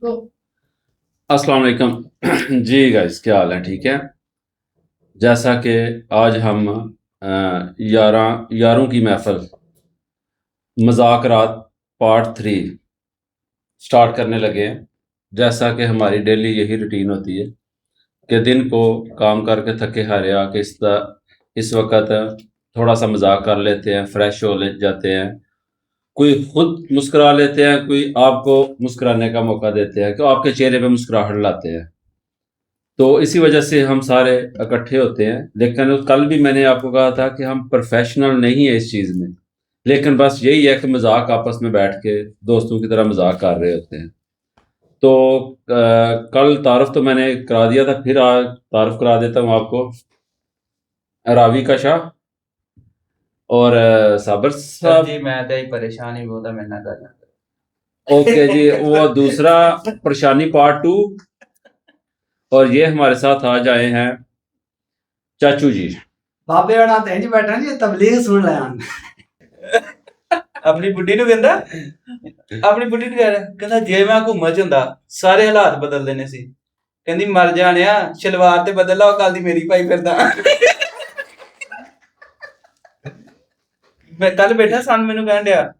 तो अस्सलाम वालेकुम जी गाइस, क्या हाल है? ठीक है। जैसा कि आज हम यारों की महफिल मज़ाकरात पार्ट 3 स्टार्ट करने लगे हैं। जैसा कि हमारी डेली यही रूटीन होती है कि दिन को काम करके थके हारे आके इस वक्त थोड़ा सा मजाक कर लेते हैं, फ्रेश हो ले जाते हैं। कोई खुद मुस्कुरा लेते हैं, कोई आपको मुस्कुराने का मौका देते हैं, कि आपके चेहरे पे मुस्कुराहट लाते हैं। तो इसी वजह से हम सारे इकट्ठे होते हैं। लेकिन कल भी मैंने आपको कहा था कि हम प्रोफेशनल नहीं है इस चीज़ में, लेकिन बस यही है कि मजाक आपस में बैठ के दोस्तों की तरह मजाक कर रहे होते हैं। तो कल तारुफ तो मैंने करा दिया था, फिर आज तारुफ करा देता हूँ आपको। रावी का शाह और साबर सर साहब। जी मैं तो परेशान ही बहुत है मेरे नाल। ओके जी, वो दूसरा परेशानी पार्ट 2। और ये हमारे साथ आज आए हैं चाचू जी। बाबे होना ते इंज बैठा जी तबलीग सुन लिया अपनी बुढ़ी ਨੂੰ ਕਹਿੰਦਾ ਆਪਣੀ ਬੁੱਢੀ ਨੂੰ ਕਹਿੰਦਾ ਜੇ ਮੈਂ ਘੁੰਮਾ ਚ ਹੁੰਦਾ ਸਾਰੇ ਹਾਲਾਤ ਬਦਲ ਦੇਣੇ ਸੀ। ਕਹਿੰਦੀ ਮਰ ਜਾਣਿਆ ਸ਼ਲਵਾਰ ਤੇ ਬਦਲ ਲਾ ਕੱਲ ਦੀ ਮੇਰੀ ਪਾਈ ਫਿਰਦਾ। ਮੈਂ ਕੱਲ ਬੈਠਾ ਸਨ ਮੈਨੂੰ ਕਹਿਣ ਡਿਆ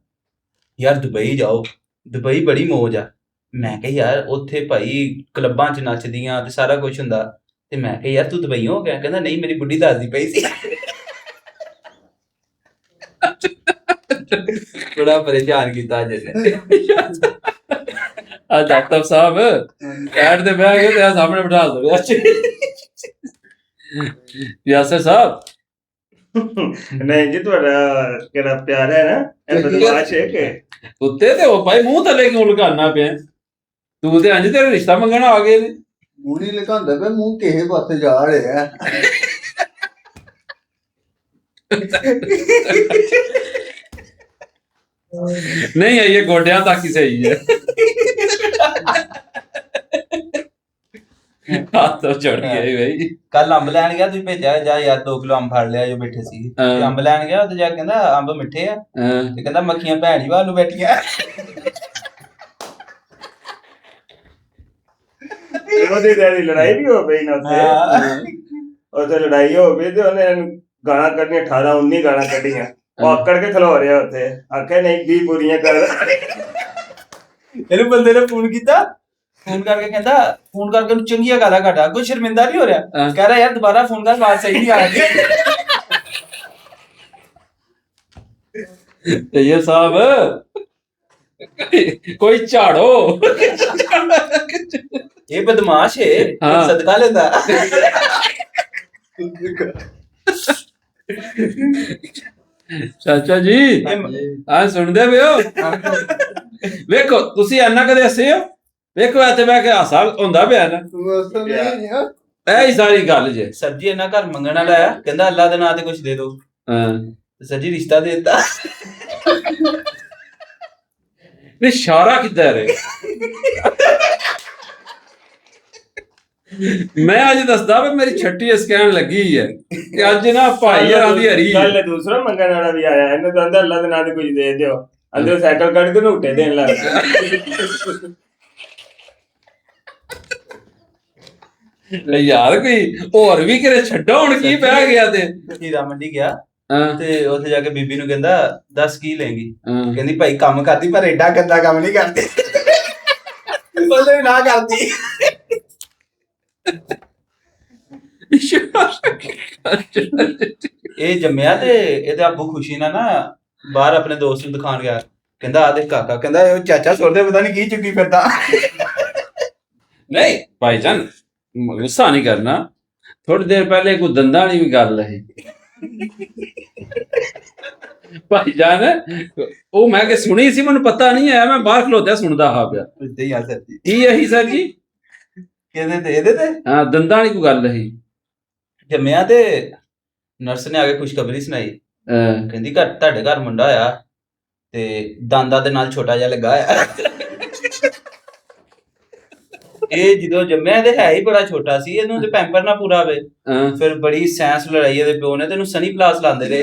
ਯਾਰ ਦੁਬਈ ਜਾਓ, ਦੁਬਈ ਬੜੀ ਮੌਜ ਆ। ਮੈਂ ਕਿਹਾ ਯਾਰ ਉੱਥੇ ਭਾਈ ਕਲੱਬਾਂ ਚ ਨੱਚਦੀਆਂ ਤੇ ਸਾਰਾ ਕੁਝ ਹੁੰਦਾ। ਤੇ ਮੈਂ ਕਿਹਾ ਯਾਰ ਤੂੰ ਦੁਬਈ ਹੋ ਗਿਆ? ਕਹਿੰਦਾ ਨਹੀਂ ਮੇਰੀ ਬੁੱਢੀ ਦੱਸਦੀ ਪਈ ਸੀ। बड़ा परेशान किया अज ने। आज डॉक्टर साहब बैठ दे बैठ गए सामने बिठा दो यासर साहब। नहीं जी ਤੁਹਾਡਾ ਕਿਹੜਾ ਪਿਆਰ ਹੈ ਨਾ ਇਹ ਬਦਮਾਸ਼ ਹੈ ਕਿ ਉੱਤੇ ਤੇ ਉਹ ਭਾਈ ਮੂੰਹ ਥੱਲੇ ਕਿਉਂ ਲਗਾਉਣਾ ਪਿਆ? ਤੂੰ ਤੇ ਅੰਜ ਤੇਰਾ ਰਿਸ਼ਤਾ ਮੰਗਣ ਆ ਗਏ ਨੇ। ਮੂੰਹ ਨਹੀਂ ਲਗਾਉਂਦਾ ਪਿਆ, ਮੂੰਹ ਕਿਸੇ ਪਾਸੇ ਜਾ ਰਿਹਾ। नहीं है, ये गोडियां तक ही सही है। हाथ तो चढ़ गए भाई। ਕੱਲ ਅੰਬ ਲੈਣ ਗਿਆ ਤੁਸੀਂ ਭੇਜਿਆ ਜਾ ਯਾਰ 2 ਕਿਲੋ ਅੰਬ ਫੜ ਲਿਆ ਜੋ ਬੈਠੇ ਸੀ। ਤੇ ਅੰਬ ਲੈਣ ਗਿਆ ਤੇ ਜਾ ਕੇ ਕਹਿੰਦਾ ਅੰਬ ਮਿੱਠੇ ਆ ਤੇ ਕਹਿੰਦਾ ਮੱਖੀਆਂ ਭੈਣ ਹੀ ਵਾਲ ਨੂੰ ਬੈਠੀਆਂ। ਉਹਦੀ ਤੇ ਲੜਾਈ ਵੀ ਹੋ ਪਈ ਨਾ ਉੱਥੇ ਲੜਾਈ ਹੋ ਪਈ ਤੇ ਉਹਨੇ ਗਾਲਾਂ ਕੱਢੀਆਂ 18 19 ਗਾਲਾਂ ਕੱਢੀਆਂ। ਆਕੜ ਕੇ ਖਲੋ ਰਿਹਾ ਉੱਥੇ ਆਖੇ ਨਹੀਂ 20 ਪੂਰੀਆਂ ਕਰ। ਇਹਨੂੰ ਬੰਦੇ ਨੇ ਫੋਨ ਕੀਤਾ, ਫੋਨ ਕਰਕੇ ਕਹਿੰਦਾ ਫੋਨ ਕਰਕੇ ਉਹਨੂੰ ਚੰਗੀਆਂ ਗਾਲਾਂ ਕੱਢਾ। ਕੋਈ ਸ਼ਰਮਿੰਦਾ ਨਹੀਂ ਹੋ ਰਿਹਾ। ਕਹਿ ਰਿਹਾ ਯਾਰ ਦੁਬਾਰਾ ਫੋਨ ਕਰ, ਬਾਤ ਸਹੀ ਨਹੀਂ ਆ ਰਹੀ। ये साहब कोई झाड़ो। ਇਹ ਬਦਮਾਸ਼ ਹੈ हाँ। ਸਦਕਾ ਲੈਂਦਾ। ਚਾਚਾ ਜੀ ਆ ਸੁਣਦੇ ਪਿਓ? ਵੇਖੋ ਤੁਸੀਂ ਇੰਨਾ ਕਦੇ ਹੱਸੇ ਹੋ? ਵੇਖੋ ਇੱਥੇ ਬਹਿ ਕੇ ਹਾਸਾ ਹੁੰਦਾ ਪਿਆ ਨਾ। ਤੂੰ ਅਸਲ ਨਹੀਂ ਆ। ਇਹ ਹੀ ਸਾਰੀ ਗੱਲ ਜੇ। ਸਰ ਜੀ ਇਹਨਾਂ ਘਰ ਮੰਗਣ ਵਾਲਾ ਆਇਆ, ਕਹਿੰਦਾ ਅੱਲਾ ਦੇ ਨਾਂ ਤੇ ਕੁਝ ਦੇ ਦਿਓ। ਹਾਂ ਸਰ ਜੀ ਰਿਸ਼ਤਾ ਦੇ ਦਿੱਤਾ। ਨਹੀਂ ਇਸ਼ਾਰਾ ਕਿੱਧਰ ਹੈ? ਮੈਂ ਅੱਜ ਦੱਸਦਾ ਵੀ ਮੇਰੀ ਛੱਟੀ ਸਕੈਨ ਲੱਗੀ ਹੈ ਕਿ ਅੱਜ ਨਾ ਭਾਈ ਯਾਰਾਂ ਦੀ ਹਰੀ ਕੱਲ ਦੂਸਰਾ ਮੰਗਣ ਵਾਲਾ ਵੀ ਆਇਆ, ਇਹਨੂੰ ਤਾਂ ਅੰਦਰ ਅੱਲਾ ਦੇ ਨਾਂ ਤੇ ਕੁਝ ਦੇ ਦਿਓ। ਅੰਦਰ ਸਾਈਕਲ ਕੱਢ ਕੇ ਝੂਟੇ ਦੇਣ ਲੱਗ ਯਾਰ ਕੋਈ ਹੋਰ ਵੀ ਕਿਤੇ ਛੱਡੋ ਹੁਣ ਕੀ ਬਹਿ ਗਿਆ ਤੇ। ਹੀਰਾ ਮੰਡੀ ਗਿਆ ਹਾਂ ਤੇ ਉੱਥੇ ਜਾ ਕੇ ਬੀਬੀ ਨੂੰ ਕਹਿੰਦਾ 10 ਕੀ ਲੈਂਗੀ? ਹਾਂ ਕਹਿੰਦੀ ਭਾਈ ਕੰਮ ਕਰਦੀ ਪਰ ਐਡਾ ਗੰਦਾ ਕੰਮ ਨਹੀਂ ਕਰਦੀ। ਉਹਨੇ ਨਾ ਕਰਦੀ। ਇਹ ਜੰਮਿਆ ਤੇ ਇਹਦੇ ਆਬੂ ਖੁਸ਼ੀ ਨਾਲ ਨਾ ਬਾਹਰ ਆਪਣੇ ਦੋਸਤ ਨੂੰ ਦਿਖਾਣ ਗਿਆ। ਕਹਿੰਦਾ ਆ ਦੇਖ ਕਾਕਾ, ਕਹਿੰਦਾ ਇਹ ਚਾਚਾ ਸੁਣਦੇ ਪਤਾ ਨਹੀਂ ਕੀ ਚੁੱਕੀ ਫਿਰਦਾ। नहीं भाईजान गुस्सा नहीं करना। थोड़ी देर पहले कोई दंदा नहीं भी गल है भाईजान। वो मैं के सुनी सी, मैंने पता नहीं है, मैं बाहर खलोता सुनता हा पिया। ਇੱਦਾਂ ਹੀ ਆ ਸਰ ਜੀ। की है सर जी? ਕਹਿੰਦੇ ਤੇ ਇਹਦੇ ਤੇ हाँ दंदा नहीं कोई गल है। ਜੰਮਿਆ ਤੇ ਨਰਸ ਨੇ ਆ ਕੇ ਖੁਸ਼ਖਬਰੀ ਸੁਣਾਈ। ਕਹਿੰਦੀ ਘਰ ਤੁਹਾਡੇ ਘਰ ਮੁੰਡਾ ਆਇਆ ਤੇ ਦੰਦਾਂ ਦੇ ਨਾਲ ਛੋਟਾ ਜਿਹਾ ਲੱਗਾ ਆ। ਇਹ ਜਦੋਂ ਜੰਮਿਆ ਤੇ ਹੈ ਹੀ ਬੜਾ ਛੋਟਾ ਸੀ, ਇਹਨੂੰ ਤੇ ਪੈਂਪਰ ਨਾ ਪੂਰਾ ਹੋਵੇ। ਫਿਰ ਬੜੀ ਸਾਇੰਸ ਲੜਾਈ ਇਹਦੇ ਪਿਓ ਨੇ ਤੇ ਇਹਨੂੰ ਸਨੀ ਪਲਾਸ ਲਾਉਂਦੇ ਰਹੇ।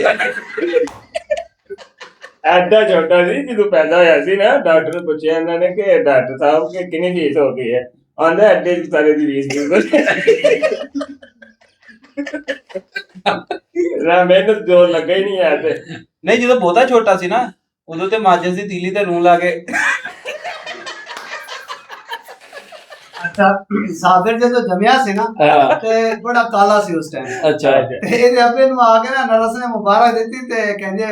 ਐਡਾ ਛੋਟਾ ਸੀ ਜਦੋਂ ਪੈਦਾ ਹੋਇਆ ਸੀ ਨਾ, ਡਾਕਟਰ ਨੂੰ ਪੁੱਛਿਆ ਇਹਨਾਂ ਨੇ ਕਿ ਡਾਕਟਰ ਸਾਹਿਬ ਕਿ ਕਿੰਨੀ ਫੀਸ ਹੋ ਗਈ ਹੈ, ਆਂਦਾ ਐਡੇ ਸਾਰੇ ਦੀ ਫੀਸ ਨਾ ਮੈਨੂੰ ਜੋਰ ਲੱਗਾ ਹੀ ਨਹੀਂ ਹੈ ਤੇ ਨਹੀਂ ਜਦੋਂ ਬਹੁਤਾ ਛੋਟਾ ਸੀ ਨਾ ਉਦੋਂ ਤੇ ਮਾਚਿਸ ਦੀ ਤੀਲੀ ਤੇ ਰੂੰ ਲਾ ਕੇ ਅੱਛਾ ਸਾਗਰ ਜਦੋਂ ਜੰਮਿਆ ਸੀ ਨਾ ਹਾਂ, ਤੇ ਬੜਾ ਕਾਲਾ ਸੀ ਉਸ ਟਾਈਮ ਅੱਛਾ ਇਹਦੇ ਆਪੇ ਨੂੰ ਆ ਕੇ ਨਾ ਨਰਸ ਨੇ ਮੁਬਾਰਕ ਦਿੱਤੀ ਤੇ ਕਹਿੰਦੇ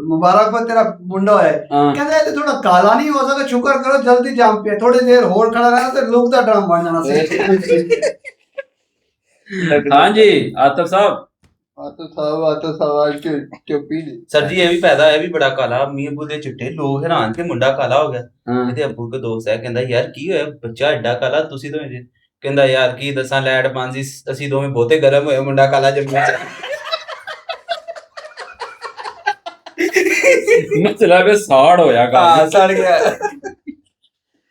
ਮੁਬਾਰਕ ਹੋ ਤੇਰਾ ਮੁੰਡਾ ਹੋਇਆ ਹੈ। ਹਾਂ ਕਹਿੰਦੇ ਇਹ ਥੋੜਾ ਕਾਲਾ ਨਹੀਂ ਹੋ ਸਕਦਾ, ਸ਼ੁਕਰ ਕਰੋ ਜਲਦੀ ਜੰਮ ਪਿਆ, ਥੋੜੀ ਦੇਰ ਹੋਰ ਖੜਾ ਰਹਿਣਾ ਤੇ ਲੋਕ ਦਾ ਡਰਮ ਬਣ ਜਾਣਾ ਸੀ। ਹਾਂਜੀ ਆਤਫ ਸਾਹਿਬ ਆਤੋ ਸਵਾਲ ਚੁੱਪੀ ਨਹੀਂ। ਸਰ ਜੀ ਇਹ ਵੀ ਪੈਦਾ ਹੋਇਆ ਵੀ ਬੜਾ ਕਾਲਾ, ਮੀਂਹ ਅੱਬੂ ਦੇ ਚਿੱਟੇ, ਲੋਕ ਹੈਰਾਨ ਕਿ ਮੁੰਡਾ ਕਾਲਾ ਹੋ ਗਿਆ। ਹਾਂ ਇਹਦੇ ਅੱਬੂ ਦਾ ਦੋਸਤ ਹੈ, ਕਹਿੰਦਾ ਯਾਰ ਕੀ ਹੋਇਆ ਬੱਚਾ ਐਡਾ ਕਾਲਾ, ਤੁਸੀਂ ਦੋਵੇਂ ਜੀ ਕਹਿੰਦਾ ਯਾਰ ਕੀ ਦੱਸਾਂ ਲੈਟ ਪਾਂਸੀ, ਅਸੀਂ ਦੋਵੇਂ ਬਹੁਤੇ ਗਰਮ ਹੋਏ, ਮੁੰਡਾ ਕਾਲਾ ਜੰਮਿਆ। ਮਤਲਬ ਇਹ ਸਾੜ ਹੋਇਆ ਕੰਮ ਸੜ ਗਿਆ।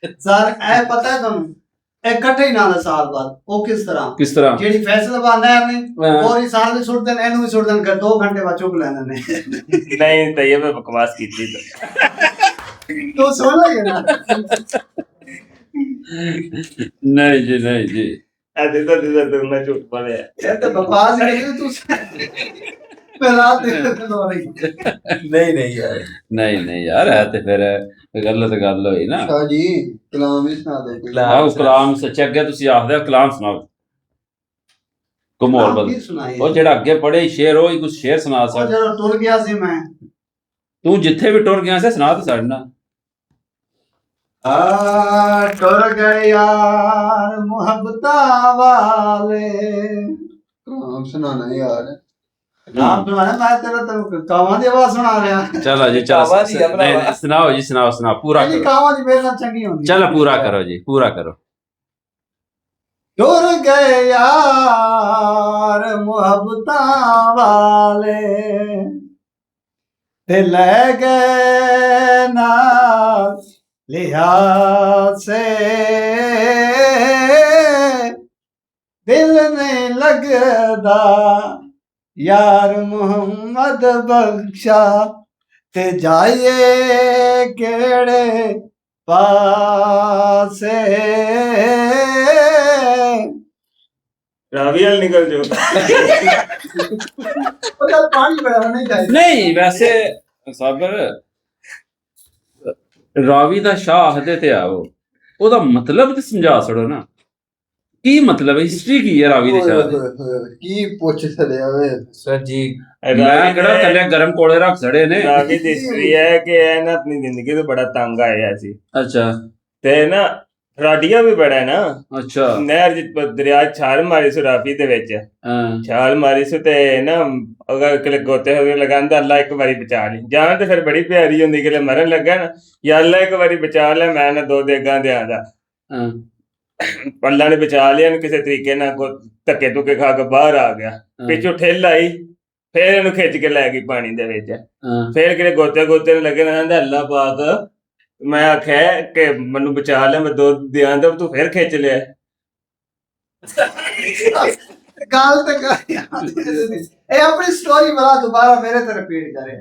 ਸਰ ਇਹ ਪਤਾ ਹੈ ਤੁਹਾਨੂੰ ਇਹ ਇਕੱਠੇ ਹੀ ਨਾਲ ਸਾਲ ਬਾਅਦ ਉਹ ਕਿਸ ਤਰ੍ਹਾਂ ਕਿਸ ਤਰ੍ਹਾਂ ਜਿਹੜੀ ਫੈਸਲਾਬਾਦ ਨਹਿਰ ਨੇ ਹਾਂ। ਹੋਰ ਹੀ ਸਾਲ ਵੀ ਸੁੱਟ ਦੇਣ, ਇਹਨੂੰ ਵੀ ਸੁੱਟ ਦੇਣ, 2 ਘੰਟੇ ਬਾਅਦ ਚੁੱਕ ਲੈਣੇ ਨੇ। ਨਹੀਂ ਤਾਂ ਇਹ ਮੈਂ ਬਕਵਾਸ ਕੀਤੀ ਤੂੰ ਸੁਣ ਲਈ ਨਾ ਨਹੀਂ ਜੀ ਨਹੀਂ ਜੀ ਐਦੇ ਤਾਂ ਮੈਂ ਝੂਠ ਬੋਲਿਆ। ਇਹ ਤਾਂ ਬਕਵਾਸ ਹੀ ਨਹੀਂ ਤੂੰ ਪਹਿਲਾਂ ਤੇ ਲੋ ਰਹੀ। ਨਹੀਂ ਯਾਰ ਨਹੀਂ ਨਹੀਂ ਯਾਰ ਇਹ ਤੇ ਫਿਰ ਗਲਤ ਗੱਲ ਹੋਈ ਨਾ। ਸ਼ਾਹ ਜੀ ਕਲਾਮ ਵੀ ਸੁਣਾ ਦੇ ਕੋਈ। ਆਓ ਕਲਾਮ ਸੱਚੇ ਅੱਗੇ ਤੁਸੀਂ ਆਖਦੇ ਹੋ ਕਲਾਮ ਸੁਣਾਓ ਕਮੋਲ ਬਲ ਕੀ ਸੁਣਾਈ ਉਹ ਜਿਹੜਾ ਅੱਗੇ ਪੜ੍ਹੇ ਸ਼ੇਰ ਉਹ ਹੀ ਕੁਝ ਸ਼ੇਰ ਸੁਣਾ ਉਹ ਸਕ ਜਦੋਂ ਟੁਰ ਗਿਆ ਸੀ ਮੈਂ ਤੂੰ ਜਿੱਥੇ ਵੀ ਟੁਰ ਗਿਆ ਸੀ ਸੁਣਾ ਤੇ ਸਾਡੇ ਨਾਲ ਟੁਰ ਗਏ ਯਾਰ ਮੁਹੱਬਤਾਂ ਵਾਲੇ। ਕਲਾਮ ਸੁਣਾਣਾ ਯਾਰ। ਨਾਮ ਸੁਣਾਇਆ ਮੈਂ ਤੇਰਾ ਕਾਵਾਂ ਦੀ ਆਵਾਜ਼ ਸੁਣਾ ਰਿਹਾ। ਚਲੋ ਜੀ ਕਾਵਾ ਦੀ ਆ ਭਰਾਵਾ। ਨਹੀਂ, ਸੁਣਾਓ ਜੀ ਸੁਣਾਓ ਪੂਰਾ ਇਹ ਕਰੋ ਕਾਵਾਂ ਦੀ ਮੇਰੇ ਨਾਲ ਚੰਗੀ ਹੁੰਦੀ। ਚਲੋ ਪੂਰਾ ਕਰੋ ਜੀ ਪੂਰਾ ਕਰੋ ਟੁਰ ਗਏ ਯਾਰ ਮੁਹੱਬਤਾਂ ਵਾਲੇ ਤੇ ਲੈ ਗਏ ਨਾਲ ਲਿਆ ਸੇ ਦਿਲ ਨਹੀਂ ਲੱਗਦਾ ਯਾਰ ਮੁਹੰਮਦ ਬਖਸ਼ਾ ਤੇ ਜਾਈਏ ਕਿਹੜੇ ਪਾਸੇ। ਰਾਵੀ ਵਾਲ ਨਿਕਲ ਜੋ। ਉਹਦਾ ਪਾਣੀ ਬੜਾ ਨਹੀਂ ਚਾਹੀਦਾ। ਨਹੀਂ ਵੈਸੇ ਸਾਬਰ ਰਾਵੀ ਦਾ ਸ਼ਾਹ ਆਖਦੇ ਤੇ ਆਓ ਉਹਦਾ ਮਤਲਬ ਤੇ ਸਮਝਾ ਛੜੋ ਨਾ ਕੀ ਮਤਲਬ ਹੈ ਹਿਸਟਰੀ ਕੀ ਹੈ ਰਾਵੀ ਦੇ ਸ਼ਾਹ ਦੀ ਕੀ ਪੁੱਛ ਸੜਿਆ ਵੇ। ਸਰ ਜੀ ਮੈਂ ਕਿਹੜਾ ਥੱਲੇ ਗਰਮ ਕੋਲੇ ਰੱਖ ਛੜੇ ਨੇ ਰਾਵੀ ਦੀ ਹਿਸਟਰੀ ਹੈ ਕਿ ਇਹ ਨਾ ਆਪਣੀ ਜ਼ਿੰਦਗੀ ਤੋਂ ਬੜਾ ਤੰਗ ਆਇਆ ਸੀ ਅੱਛਾ ਤੇ ਨਾ ਰਾਡੀਆ ਵੀ ਬੜਾ ਹੈ ਨਾ ਅੱਛਾ ਨਹਿਰ ਜਿ ਦਰਿਆ 'ਚ ਛਾਲ ਮਾਰੀ ਸੀ ਰਾਵੀ ਦੇ ਵਿੱਚ ਹਾਂ ਛਾਲ ਮਾਰੀ ਸੀ ਤੇ ਨਾ ਅਗਰ ਕਿਲੇ ਗੋਤੇ ਹੋਗੇ ਲਗਾਉਂਦਾ ਅੱਲਾ ਇੱਕ ਵਾਰੀ ਬਚਾ ਲਈ ਜਾਨ ਤੇ ਫਿਰ ਬੜੀ ਪਿਆਰੀ ਹੁੰਦੀ ਕਿਲੇ ਮਰਨ ਲੱਗਾ ਨਾ ਯਾ ਅੱਲਾ ਇੱਕ ਵਾਰੀ ਬਚਾ ਲੈ ਮੈਂ ਨਾ 2 ਦੇਗਾਂ ਦੇ ਆਦਾ ਹਾਂ ਅੱਲਾ ਨੇ ਬਚਾ ਲਿਆ ਇਹਨੂੰ ਕਿਸੇ ਤਰੀਕੇ ਨਾਲ ਧੱਕੇ ਧੁੱਕੇ ਖਾ ਕੇ ਬਾਹਰ ਆ ਗਿਆ ਪਿੱਛੋਂ ਠੇਲ ਆਈ ਫੇਰ ਇਹਨੂੰ ਖਿੱਚ ਕੇ ਲੈ ਗਈ ਪਾਣੀ ਦੇ ਵਿੱਚ ਹਾਂ ਫੇਰ ਕਿਤੇ ਗੋਤੇ ਨੂੰ ਲੱਗੇ ਨਾ ਕਹਿੰਦਾ ਅੱਲਾ ਪਾਕ ਮੈਂ ਆਖਿਆ ਕਿ ਮੈਨੂੰ ਬਚਾ ਲਿਆ ਮੈਂ 2 ਦਿਆਂ ਦਾ ਤੂੰ ਫੇਰ ਖਿੱਚ ਲਿਆ ਗੱਲ ਤੇ ਕਰ ਯਾਰ। ਇਹ ਆਪਣੀ ਸਟੋਰੀ ਬਣਾ ਦੁਬਾਰਾ ਮੇਰੇ ਤੇ ਰਿਪੀਟ ਕਰੇ।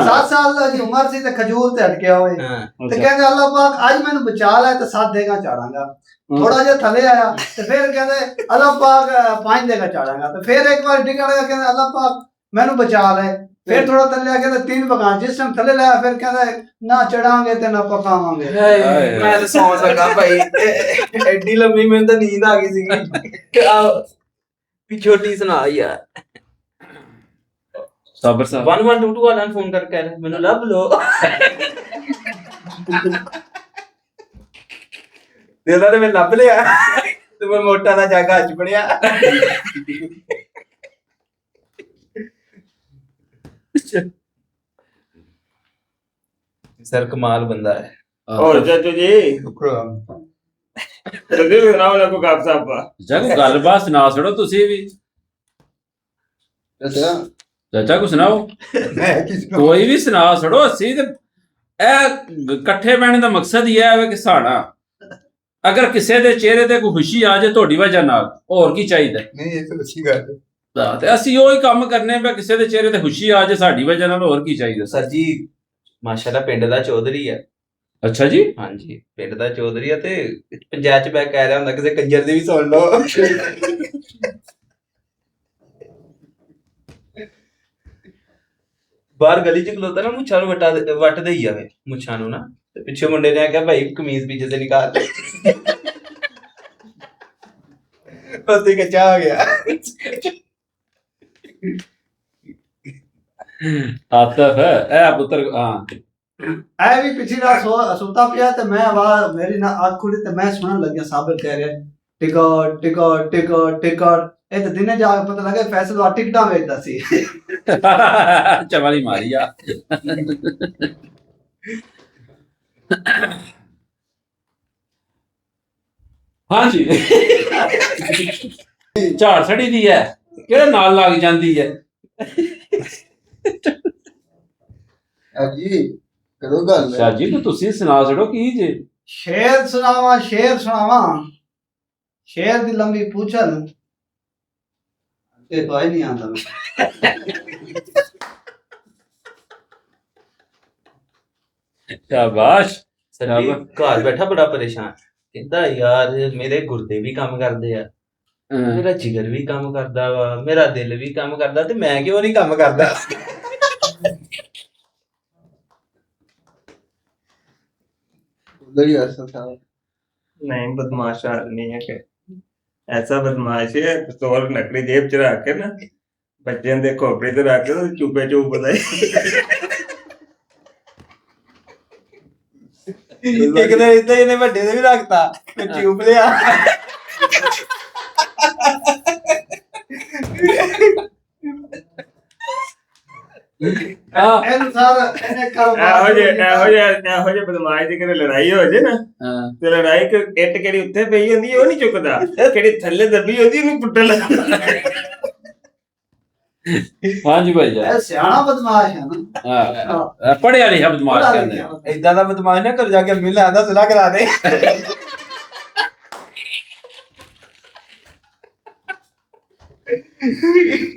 7 ਸਾਲ ਦੀ ਉਮਰ ਸੀ ਤੇ ਖਜੂਰ ਤੇ ਅਟਕਿਆ ਹੋਏ ਤੇ ਕਹਿੰਦੇ ਅੱਲਾਹ ਪਾਕ ਅੱਜ ਮੈਨੂੰ ਬਚਾ ਲੈ ਤੇ 7 ਦੇਗਾ ਚਾੜਾਂਗਾ। ਥੋੜਾ ਜਿਹਾ ਥੱਲੇ ਆਇਆ ਤੇ ਫਿਰ ਕਹਿੰਦੇ ਅੱਲਾਹ ਪਾਕ 5 ਦੇਗਾ ਚਾੜਾਂਗਾ ਤੇ ਫਿਰ ਇੱਕ ਵਾਰ ਡਿੱਗਣ ਲੱਗਾ ਕਹਿੰਦੇ ਅੱਲਾਹ ਪਾਕ ਮੈਨੂੰ ਬਚਾ ਲੈ ਫਿਰ ਥੋੜਾ ਥੱਲੇ ਆ ਕਹਿੰਦੇ 3 ਬਗਾਨ ਜਿਸ ਟਾਈਮ ਥੱਲੇ ਲਾਇਆ ਫਿਰ ਕਹਿੰਦਾ ਨਾ ਚੜਾਂਗੇ ਤੇ ਨਾ ਪਕਾਵਾਂਗੇ। ਮੈਂ ਤਾਂ ਸੌਂ ਸਕਾਂ ਭਾਈ ਐਡੀ ਲੰਮੀ ਮੈਨੂੰ ਤਾਂ ਨੀਂਦ ਆ ਗਈ ਸੀਗੀ ਵੀ ਛੋਟੀ ਸੁਣਾ ਯਾਰ। ਸਾਬਰ ਸਾਹਿਬ 1122 ਵਾਲਾ ਫੋਨ ਕਰਕੇ ਕਹਿ ਰਿਹਾ ਮੈਨੂੰ ਲੱਭ ਲੋ ਦਿਲਾਂ ਤੇ ਮੈਂ ਲੱਭ ਲਿਆ ਤੇ ਮੈਂ ਮੋਟਾ ਦਾ ਜਾਗਾ ਅੱਜ ਬਣਿਆ। ਸਰ ਕਮਾਲ ਬੰਦਾ ਹੈ। ਹੋਰ ਚਾਚੂ ਜੀ ਤੁਸੀਂ ਵੀ ਸੁਣਾਓ ਨਾ ਕੋਈ ਗੱਪ ਸੱਪ ਚਾਚਾ ਕੋਈ ਗੱਲਬਾਤ ਸੁਣਾ ਛੜੋ ਤੁਸੀਂ ਵੀ ਅੱਛਾ ਚਾਚਾ ਕੋ ਸੁਣਾਓ ਮੈਂ ਕਿਸ ਨੂੰ ਕੋਈ ਵੀ ਸੁਣਾ ਛੜੋ ਅਸੀਂ ਤੇ ਇਹ ਇਕੱਠੇ ਬਹਿਣ ਦਾ ਮਕਸਦ ਹੀ ਹੈ ਕਿ ਸਾਡਾ ਅਗਰ ਕਿਸੇ ਦੇ ਚਿਹਰੇ ਤੇ ਕੋਈ ਖੁਸ਼ੀ ਆ ਜਾਏ ਤੁਹਾਡੀ ਵਜ੍ਹਾ ਨਾਲ ਹੋਰ ਕੀ ਚਾਹੀਦਾ ਨਹੀਂ ਇਹ ਤਾਂ ਅੱਛੀ ਗੱਲ ਹੈ। ਤੇ ਅਸੀਂ ਉਹੀ ਕੰਮ ਕਰਨੇ ਪਏ ਕਿਸੇ ਦੇ ਚਿਹਰੇ ਤੇ ਖੁਸ਼ੀ ਆ ਜਾਏ ਸਾਡੀ ਵਜ੍ਹਾ ਨਾਲ ਹੋਰ ਕੀ ਚਾਹੀਦਾ ਸਰ ਜੀ ਮਾਸ਼ਾਅੱਲਾ ਪਿੰਡ ਦਾ ਚੌਧਰੀ ਆ। ਅੱਛਾ ਜੀ। ਹਾਂਜੀ ਪਿੰਡ ਦਾ ਚੌਧਰੀ ਆ ਤੇ ਪੰਚਾਇਤ ਚ ਬੈ ਕੇ ਕਹਿ ਰਿਹਾ ਹੁੰਦਾ ਕਿਸੇ ਕੰਜਰ ਦੀ ਵੀ ਸੁਣ ਲਓ। ਬਾਹਰ ਗਲੀ ਚ ਖਲੋਤਾ ਨਾ ਮੁੱਛਾਂ ਨੂੰ ਵੱਟਦੇ ਹੀ ਜਾਵੇ ਮੁੱਛਾਂ ਨੂੰ ਨਾ ਤੇ ਪਿੱਛੇ ਮੁੰਡੇ ਨੇ ਕਿਹਾ ਭਾਈ ਕਮੀਜ਼ ਪੀछे से निकाल ਉੱਥੇ ਕੱਚਾ ਹੋ ਗਿਆ। ਆਤਫ ਹੈ ਇਹ ਪੁੱਤਰ ਹਾਂ ਐ ਵੀ ਪਿਛਲੀ ਰਾਤ ਸੁੱਤਾ ਪਿਆ ਤੇ ਮੈਂ ਆਵਾਜ਼ ਮੇਰੀ ਨਾ ਅੱਖ ਖੁੱਲੀ ਤੇ ਮੈਂ ਸੁਣਨ ਲੱਗਿਆ ਸਾਬਰ ਕਹਿ ਰਿਹਾ ਟਿਕਟ ਟਿਕਟ ਟਿਕਟ ਟਿਕਟ। ਇਹ ਤਾਂ ਦਿਨੇ ਜਾ ਕੇ ਪਤਾ ਲੱਗਾ ਫੈਸਲ ਆ ਟਿਕਟਾਂ ਵੇਚਦਾ ਸੀ। ਚਵਾਲੀ ਮਾਰੀ ਆ। ਹਾਂਜੀ ਝਾੜ ਸੜੀ ਦੀ ਹੈ ਕਿਹੜੇ ਨਾਲ ਲੱਗ ਜਾਂਦੀ ਹੈ। ਜੀ ਕਰੋ ਗੱਲ ਸ਼ਾਹ ਜੀ ਤੇ ਤੁਸੀਂ ਸੁਣਾ ਛੜੋ ਕੀ ਜੇ। ਸ਼ੇਰ ਸੁਣਾਵਾਂ ਸ਼ੇਰ ਦੀ ਲੰਬੀ ਪੂਛਲ ਇਹ ਕੋਈ ਨਹੀਂ ਆਂਦਾ। ਸ਼ਾਬਾਸ਼। ਸੱਜੀ ਘਰ ਬੈਠਾ ਬੜਾ ਪਰੇਸ਼ਾਨ ਕਹਿੰਦਾ ਯਾਰ ਮੇਰੇ ਗੁਰਦੇ ਵੀ ਕੰਮ ਕਰਦੇ ਆ ਮੇਰਾ ਜਿਗਰ ਵੀ ਕੰਮ ਕਰਦਾ ਵਾ ਮੇਰਾ ਦਿਲ ਵੀ ਕੰਮ ਕਰਦਾ ਤੇ ਮੈਂ ਕਿਉਂ ਨਹੀਂ ਕੰਮ ਕਰਦਾ। उधर ही ऐसा था। नहीं बदमाश आदमी है कि ऐसा बदमाश है पिस्तौल नकली जेब च रख के ना बच्चे दे खोपड़ी ते रख के चुपे चुप बताई। ਇੱਕ ਦਿਨ ਇਦਾਂ ਇਹਨੇ ਵੱਡੇ ਦੇ ਵੀ ਰੱਖਤਾ ਤੇ ਚੂਪ ਲਿਆ। ਇਹਨੂੰ ਸਾਰਾ ਇਹਨੇ ਇਹੋ ਜਿਹੇ ਬਦਮਾਸ਼ ਦੀ ਕਿਤੇ ਲੜਾਈ ਹੋ ਜੇ ਨਾ ਤੇ ਲੜਾਈ ਇੱਟ ਕਿਹੜੀ ਉੱਤੇ ਪਈ ਹੁੰਦੀ ਉਹ ਨਹੀਂ ਚੁੱਕਦਾ ਕਿਹੜੀ ਥੱਲੇ ਦੱਬੀ ਹੁੰਦੀ ਉਹਨੂੰ ਪੁੱਟਣ ਲੱਗਦਾ। ਹਾਂਜੀ ਭਾਈ ਜੀ ਇਹ ਸਿਆਣਾ ਬਦਮਾਸ਼ ਹੈ ਨਾ। ਹਾਂ ਪੜਿਆ ਲਿਖਿਆ ਬਦਮਾਸ਼ ਕਹਿੰਦੇ ਏਦਾਂ ਦਾ ਬਦਮਾਸ਼ ਨਾ ਕਰ ਜਾ ਕੇ ਮਿਲ ਆਂਦਾ ਸੁਲਾ ਕਰਾ ਦੇ।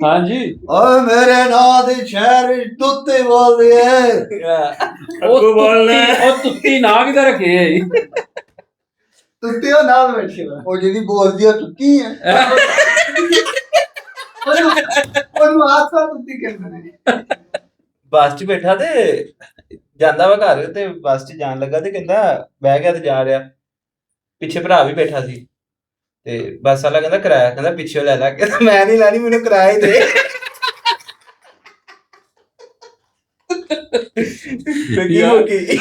ਹਾਂਜੀ ਓਏ ਮੇਰੇ ਨਾਂ ਦੇ ਸ਼ਹਿਰ ਵਿੱਚ ਤੁੱਤੇ ਬੋਲਦੀ ਹੈ। ਅੱਗੋਂ ਬੋਲਣਾ ਉਹ ਤੁੱਤੀ ਨਾ ਕਿਧਰ ਰੱਖੇ ਤੁੱਤੇ ਉਹ ਨਾਲ ਬੈਠੀ ਹੋਇਆ। ਉਹ ਜਿਹੜੀ ਬੋਲਦੀ ਆ ਟੁੱਟੀ ਹੈ। ਉਹਨੂੰ ਆਸਾ ਤੁੱਤੀ ਕਹਿੰਦੇ ਨੇ। ਬੱਸ 'ਚ ਬੈਠਾ ਤੇ ਜਾਂਦਾ ਵਾ ਘਰ ਤੇ ਬੱਸ 'ਚ ਜਾਣ ਲੱਗਾ ਤੇ ਕਹਿੰਦਾ ਬਹਿ ਗਿਆ ਤੇ ਜਾ ਰਿਹਾ ਪਿੱਛੇ ਭਰਾ ਵੀ ਬੈਠਾ ਸੀ ਤੇ ਬੱਸ ਵਾਲਾ ਕਹਿੰਦਾ ਕਿਰਾਇਆ ਕਹਿੰਦਾ ਪਿੱਛੇ ਲੈ ਲੈ ਕਹਿੰਦਾ ਮੈਂ ਨਹੀਂ ਲੈਣੀ ਮੈਨੂੰ ਕਿਰਾਇਆ ਹੀ ਦੇ। ਕੀ ਹੋ ਗਈ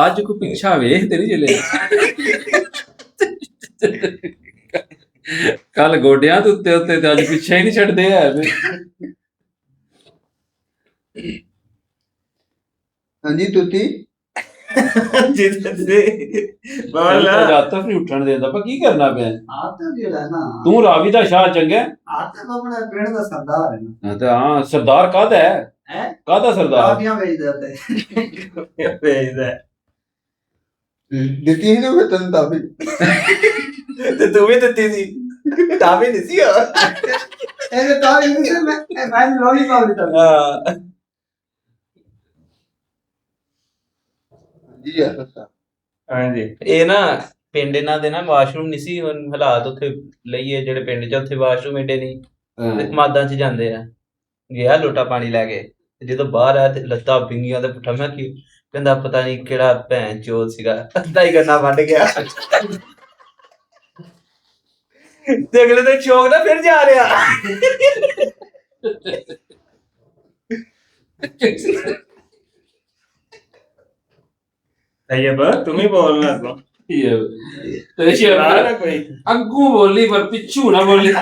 ਅੱਜ ਕੋ ਪਿੱਛਾ ਵੇਖ ਤੇਰੀ ਜਲੇ ਕੱਲ ਗੋਡਿਆਂ ਦੇ ਉੱਤੇ ਉੱਤੇ ਤੇ ਅੱਜ ਪਿੱਛੇ ਹੀ ਨਹੀਂ ਛੱਡਦੇ ਆ। हाँ जी तुती ਬੋਲ ਰਾਤਾਂ ਨਹੀਂ ਉੱਠਣ ਦੇਂਦਾ ਪਰ ਕੀ ਕਰਨਾ ਪਿਆ। ਆਤਮ ਜਿਹੜਾ ਹੈ ਨਾ ਤੂੰ ਰਾਵੀ ਦਾ ਸ਼ਾਹ ਚੰਗਾ ਆਤਮ ਆਪਣੇ ਪਿੰਡ ਦਾ ਸਰਦਾਰ ਹੈ ਨਾ। ਤੇ ਹਾਂ ਸਰਦਾਰ ਕਾਹਦਾ ਹੈ ਹੈ ਕਾਹਦਾ ਸਰਦਾਰ ਕਾਫੀਆਂ ਵੇਚਦਾ ਤੇ ਭੇਜਦਾ ਦਿੱਤੀ ਹੀ ਨਾ ਵੇਤਨ ਤਾਫੀ ਤੇ ਤੂੰ ਵੀ ਦਿੱਤੀ ਸੀ ਤਾਂ ਵੀ ਨਹੀਂ ਸੀ ਇਹਦੇ ਤਾਂ ਇਹ ਨਹੀਂ ਮੈਂ ਲੋਲੀਪੌਪ ਦਿੱਤਾ। ਹਾਂ जी ऐसा था। ਹਾਂਜੀ ਇਹ ਨਾ ਪਿੰਡ ਇਹਨਾਂ ਦੇ ਨਾ ਵਾਸ਼ਰੂਮ ਨਹੀਂ ਸੀ ਹੁਣ ਹਾਲਾਤ ਉੱਥੇ ਲਈਏ ਜਿਹੜੇ ਪਿੰਡ 'ਚ ਉੱਥੇ ਵਾਸ਼ਰੂਮ ਏਡੇ ਨਹੀਂ ਤੇ ਮਾਦਾਂ 'ਚ ਜਾਂਦੇ ਆ ਗਿਆ ਲੋਟਾ ਪਾਣੀ ਲੈ ਕੇ ਤੇ ਜਦੋਂ ਬਾਹਰ ਆਇਆ ਤੇ ਲੱਤਾਂ ਬਿੰਗੀਆਂ ਤੇ ਪੁੱਠਾ ਮੈਂ ਕੀ ਕਹਿੰਦਾ ਪਤਾ ਨਹੀਂ ਕਿਹੜਾ ਭੈਣ ਚੋਦ ਸੀਗਾ ਅੱਧਾ ਹੀ ਗੰਨਾ ਵੱਢ ਗਿਆ ਤੇ ਅਗਲੇ ਦਿਨ ਸ਼ੌਕ ਨਾਲ ਫਿਰ ਜਾ ਰਿਹਾ। तैयब तुम ही बोलना तो ਤੇ शरार है कोई ਅੱਗੂ ਬੋਲੀ ਪਰ ਪਿੱਛੂ ਨਾ ਬੋਲੀ।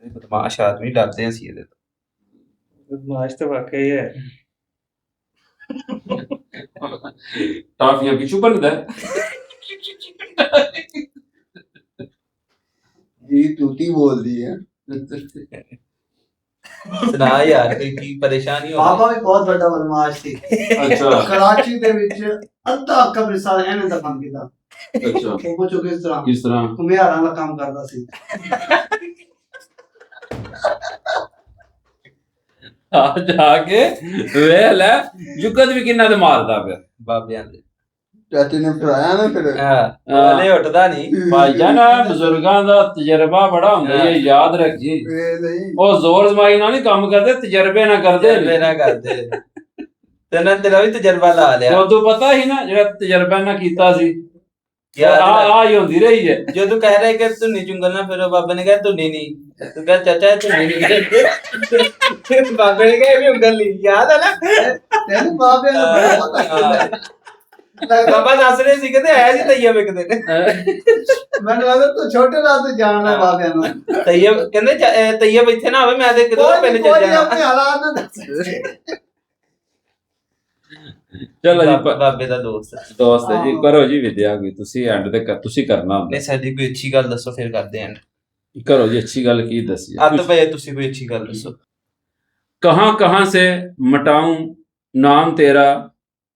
ਬਦਮਾਸ਼ ਆਦਮੀ ਡਰਦੇ ਸੀ ਇਹਦੇ ਤੋਂ। बदमाश तो वाकई है। ਟਾਫੀਆਂ ਪਿੱਛੂ ਬਣਦਾ जी तुती बोल दी है। ਸੁਣਾ ਯਾਰ ਕੀ ਪਰੇਸ਼ਾਨੀ ਹੋ ਬਾਬਾ ਵੀ ਬਹੁਤ ਵੱਡਾ ਬਦਮਾਸ਼ ਸੀ। ਅੱਛਾ ਕਰਾਚੀ ਦੇ ਵਿੱਚ ਅੱਧਾ ਕਬਰਿਸਤਾਨ ਇਹਨੇ ਦਫਨ ਕੀਤਾ। ਅੱਛਾ ਉਹ ਪੁੱਛੋ ਕਿਸ ਤਰ੍ਹਾਂ ਕਿਸ ਤਰ੍ਹਾਂ ਘੁਮਿਆਰਾਂ ਦਾ ਕੰਮ ਕਰਦਾ ਸੀ। ਆ ਜਾ ਕੇ ਵੇਖ ਲੈ ਜੁਗਤ ਵੀ ਕਿੰਨਾ ਤੇ ਮਾਰਦਾ ਪਿਆ ਬਾਬਿਆਂ ਦੇ ਚਾਚੇ ਨੇ ਫਰਾਇਆ ਨਾ ਫਿਰ ਹਲੇ ਉੱਠਦਾ ਨਹੀਂ ਭਾਈਜਾਨ ਬਜ਼ੁਰਗਾਂ ਦਾ ਤਜਰਬਾ ਬੜਾ ਹੁੰਦਾ ਹੈ ਯਾਦ ਰੱਖੀ ਇਹ ਨਹੀਂ ਉਹ ਜ਼ੋਰ ਜ਼ਮਾਈ ਨਾਲ ਨਹੀਂ ਕੰਮ ਕਰਦੇ ਤਜਰਬੇ ਨਾਲ ਕਰਦੇ ਨੇ ਮੇਰਾ ਕਰਦੇ ਤੈਨੂੰ ਤੇਰਾ ਵੀ ਤਜਰਬਾ ਲਾ ਲਿਆ ਉਦੋਂ ਪਤਾ ਸੀ ਨਾ ਜਿਹੜਾ ਤਜਰਬਾ ਨਾ ਕੀਤਾ ਸੀ ਯਾਰ ਆ ਹੀ ਹੁੰਦੀ ਰਹੀ ਹੈ ਜੋ ਤੂੰ ਕਹਿ ਰਿਹਾ ਕਿ ਧੁੰਨੀ ਚੁੰਗਲਣਾ ਫਿਰ ਉਹ ਬਾਬੇ ਨੇ ਕਿਹਾ ਧੁੰਨੀ ਨਹੀਂ ਤੂੰ ਕਹਿ ਚਾਚਾ ਇਹ ਧੁੰਨੀ ਨਹੀਂ ਬਾਬੇ ਨੇ ਕਿਹਾ ਇਹ ਵੀ ਉਂਗਲ ਨਹੀਂ ਯਾਦ ਹੈ ਨਾ ਤੈਨੂੰ ਬਾਬੇ ਨੂੰ ਬੜਾ ਪਤਾ ਬਾਬਾ ਦੱਸ ਰਹੇ ਸੀ ਕਿ ਆਇਆ ਸੀ ਤਈਆ ਵਿਕਦੇ ਨੇ ਮੈਨੂੰ ਲੱਗਦਾ ਤੂੰ ਛੋਟੇ ਨਾਲ ਤੇ ਜਾਣਦਾ ਬਾਬਿਆਂ ਨੂੰ ਤਈਆ ਕਹਿੰਦੇ ਤਈਆ ਇੱਥੇ ਨਾ ਹੋਵੇ ਮੈਂ ਤੇ ਕਿਦੋਂ ਪਿੰਡ ਚੱਲ ਕੋਈ ਜਾਣਾ ਆਪਣੇ ਹਾਲਾਤ ਨੂੰ ਦੱਸ ਚਲੋ ਜੀ ਬਾਬੇ ਦਾ ਦੋਸਤ ਦੋਸਤ ਜੀ ਕਰੋ ਜੀ ਵਿਦਿਆ ਕੋਈ ਤੁਸੀਂ ਐਂਡ ਤੇ ਤੁਸੀਂ ਕਰਨਾ ਹੁੰਦਾ ਨੇ ਸਾਡੀ ਕੋਈ ਅੱਛੀ ਗੱਲ ਦੱਸੋ ਫਿਰ ਕਰਦੇ ਆਂ ਕਰੋ ਜੀ ਅੱਛੀ ਗੱਲ ਕੀ ਦੱਸੀ ਅੱਤ ਪਏ ਤੁਸੀਂ ਕੋਈ ਅੱਛੀ ਗੱਲ ਦੱਸੋ कहां कहां से मटाऊं नाम तेरा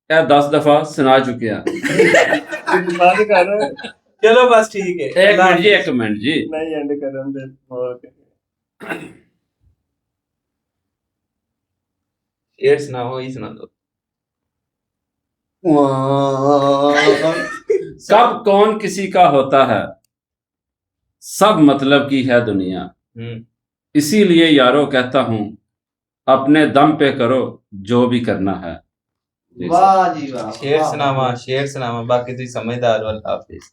ਇਹ 10 ਦਫਾ ਸੁਣਾ ਚੁੱਕਿਆ ਬੰਦ ਕਰ ਚਲੋ ਬਸ ਠੀਕ ਹੈ ਇੱਕ ਮਿੰਟ ਜੀ ਨਹੀਂ ਐਂਡ ਕਰਨ ਦੇ ਹੋਰ ਸ਼ੇਰ ਸੁਣਾਓ ਹੀ ਸੁਣਾ ਦੋ कब कौन किसी का होता है सब मतलब की है दुनिया इसीलिए यारो कहता हूं अपने दम पे करो जो भी करना है ਵਾਹ ਜੀ ਵਾਹ ਸ਼ੇਰ ਸੁਣਾਵਾ ਬਾਕੀ ਤੁਸੀਂ ਸਮਝਦਾਰ ਹੋ। ਹਾਫਿਜ਼।